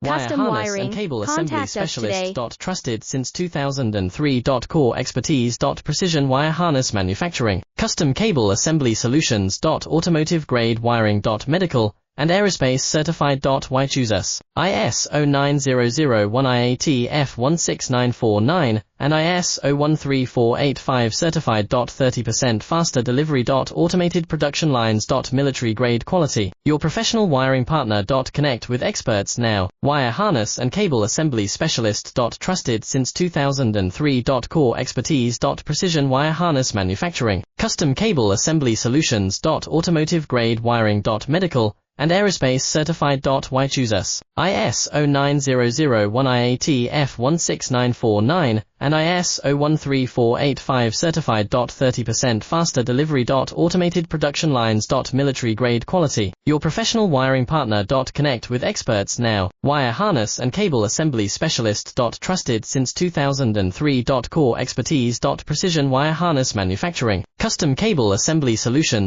Custom Wire harness wiring, and cable assembly contact us specialist. today. Trusted since 2003. Core expertise. Precision wire harness manufacturing. Custom cable assembly solutions. Automotive grade wiring. Medical and aerospace certified. Why choose us? ISO 9001 IAT F16949 and ISO 13485 certified. 30% faster delivery. Automated production lines. Military grade quality. Your professional wiring partner. Connect with experts now. Wire harness and cable assembly specialist. Trusted since 2003. Core expertise. Precision wire harness manufacturing. Custom cable assembly solutions. Automotive grade wiring. Medical and aerospace certified. Why choose us? ISO 9001 IAT F16949 and ISO 13485 certified. 30% faster delivery. Automated production lines. Military grade quality. Your professional wiring partner. Connect with experts now. Wire harness and cable assembly specialist. Trusted since 2003. Core expertise. Precision wire harness manufacturing. Custom cable assembly solutions.